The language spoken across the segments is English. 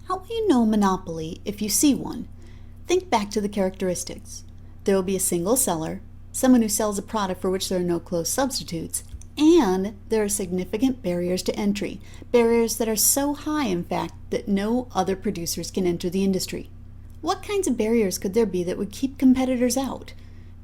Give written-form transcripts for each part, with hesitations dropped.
How will you know a monopoly if you see one? Think back to the characteristics. There will be a single seller, someone who sells a product for which there are no close substitutes, and there are significant barriers to entry, barriers that are so high, in fact, that no other producers can enter the industry. What kinds of barriers could there be that would keep competitors out?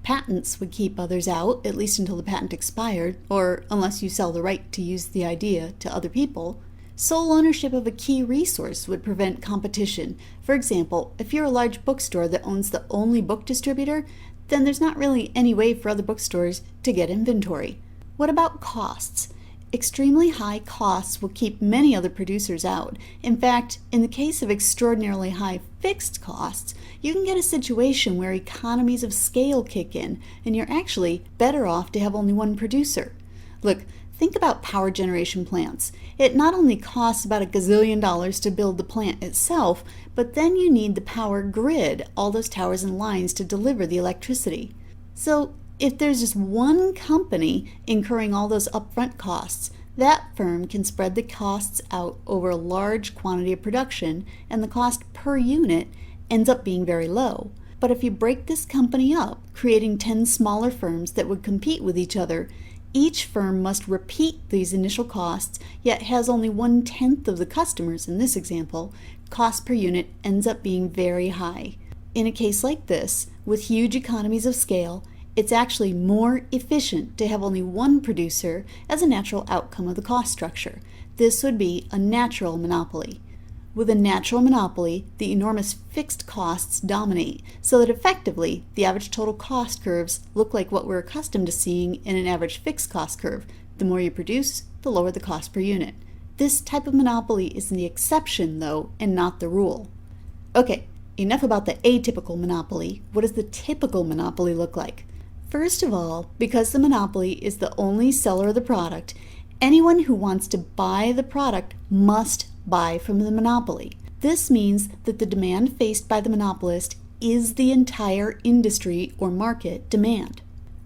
Patents would keep others out, at least until the patent expired, or unless you sell the right to use the idea to other people. Sole ownership of a key resource would prevent competition. For example, if you're a large bookstore that owns the only book distributor, then there's not really any way for other bookstores to get inventory. What about costs? Extremely high costs will keep many other producers out. In fact, in the case of extraordinarily high fixed costs, you can get a situation where economies of scale kick in, and you're actually better off to have only one producer. Look, think about power generation plants. It not only costs about $1 gazillion to build the plant itself, but then you need the power grid, all those towers and lines to deliver the electricity. So if there's just one company incurring all those upfront costs, that firm can spread the costs out over a large quantity of production, and the cost per unit ends up being very low. But if you break this company up, creating 10 smaller firms that would compete with each other, each firm must repeat these initial costs, yet has only 1/10 of the customers in this example. Cost per unit ends up being very high. In a case like this, with huge economies of scale, it's actually more efficient to have only one producer as a natural outcome of the cost structure. This would be a natural monopoly. With a natural monopoly, the enormous fixed costs dominate, so that effectively the average total cost curves look like what we're accustomed to seeing in an average fixed cost curve. The more you produce, the lower the cost per unit. This type of monopoly is the exception, though, and not the rule. Okay, enough about the atypical monopoly. What does the typical monopoly look like? First of all, because the monopoly is the only seller of the product, anyone who wants to buy the product must buy from the monopoly. This means that the demand faced by the monopolist is the entire industry or market demand.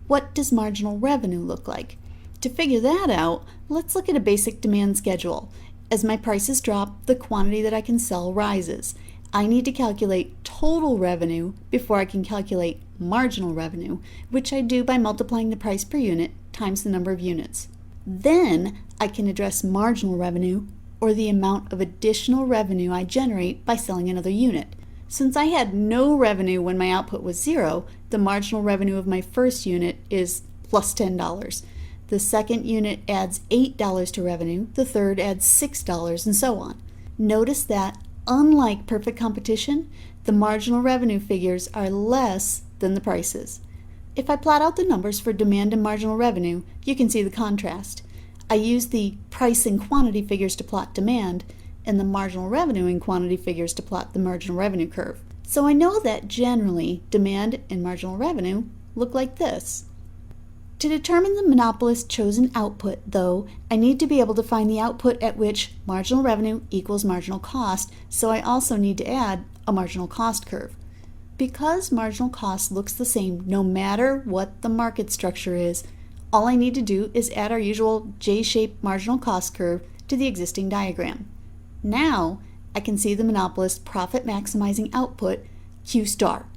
What does marginal revenue look like? To figure that out, let's look at a basic demand schedule. As my prices drop, the quantity that I can sell rises. I need to calculate total revenue before I can calculate marginal revenue, which I do by multiplying the price per unit times the number of units. Then I can address marginal revenue, or the amount of additional revenue I generate by selling another unit. Since I had no revenue when my output was 0, the marginal revenue of my first unit is plus $10. The second unit adds $8 to revenue, the third adds $6, and so on. Notice that, unlike perfect competition, the marginal revenue figures are less than the prices. If I plot out the numbers for demand and marginal revenue, you can see the contrast. I use the price and quantity figures to plot demand, and the marginal revenue and quantity figures to plot the marginal revenue curve. So I know that generally demand and marginal revenue look like this. To determine the monopolist's chosen output, though, I need to be able to find the output at which marginal revenue equals marginal cost, so I also need to add a marginal cost curve. Because marginal cost looks the same no matter what the market structure is, all I need to do is add our usual J-shaped marginal cost curve to the existing diagram. Now I can see the monopolist's profit maximizing output, Q star.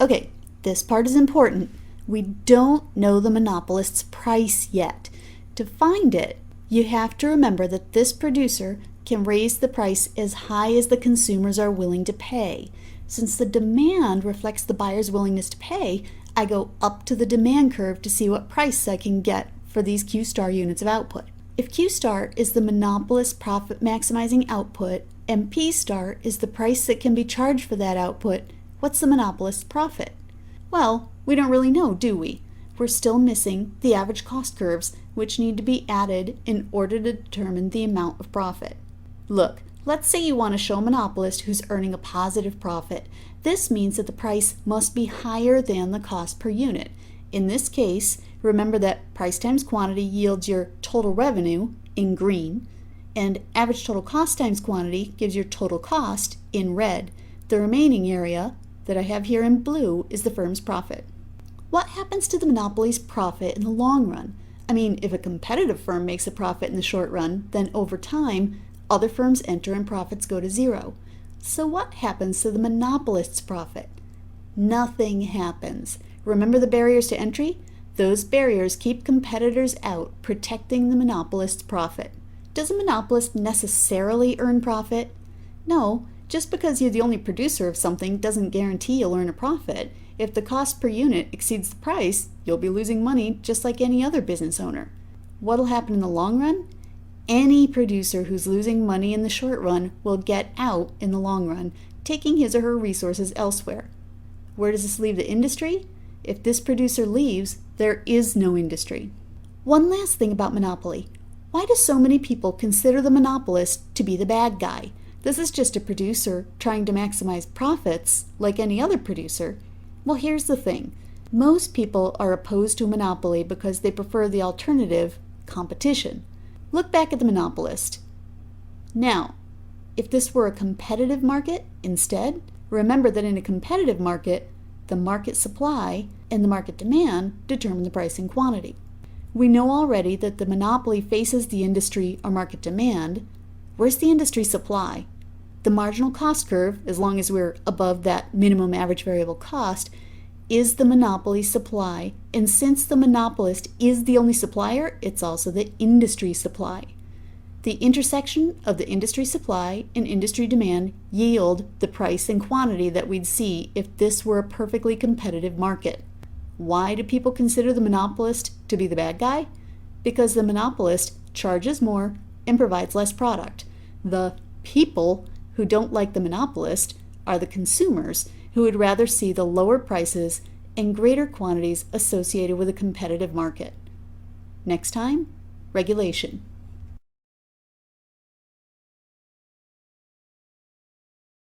Okay, this part is important. We don't know the monopolist's price yet. To find it, you have to remember that this producer can raise the price as high as the consumers are willing to pay. Since the demand reflects the buyer's willingness to pay, I go up to the demand curve to see what price I can get for these Q star units of output. If Q star is the monopolist's profit maximizing output and P star is the price that can be charged for that output, what's the monopolist's profit? Well, we don't really know, do we? We're still missing the average cost curves, which need to be added in order to determine the amount of profit. Look, let's say you want to show a monopolist who's earning a positive profit. This means that the price must be higher than the cost per unit. In this case, remember that price times quantity yields your total revenue in green, and average total cost times quantity gives your total cost in red. The remaining area that I have here in blue is the firm's profit. What happens to the monopoly's profit in the long run? I mean, if a competitive firm makes a profit in the short run, then over time, other firms enter and profits go to zero. So what happens to the monopolist's profit? Nothing happens. Remember the barriers to entry? Those barriers keep competitors out, protecting the monopolist's profit. Does a monopolist necessarily earn profit? No, just because you're the only producer of something doesn't guarantee you'll earn a profit. If the cost per unit exceeds the price, you'll be losing money just like any other business owner. What'll happen in the long run? Any producer who's losing money in the short run will get out in the long run, taking his or her resources elsewhere. Where does this leave the industry? If this producer leaves, there is no industry. One last thing about monopoly. Why do so many people consider the monopolist to be the bad guy? This is just a producer trying to maximize profits like any other producer. Well, here's the thing. Most people are opposed to a monopoly because they prefer the alternative, competition. Look back at the monopolist. Now, if this were a competitive market instead, remember that in a competitive market, the market supply and the market demand determine the price and quantity. We know already that the monopoly faces the industry or market demand. Where's the industry supply? The marginal cost curve, as long as we're above that minimum average variable cost, is the monopoly supply. And since the monopolist is the only supplier, it's also the industry supply. The intersection of the industry supply and industry demand yield the price and quantity that we'd see if this were a perfectly competitive market. Why do people consider the monopolist to be the bad guy? Because the monopolist charges more and provides less product. The people who don't like the monopolist are the consumers who would rather see the lower prices and greater quantities associated with a competitive market. Next time, regulation.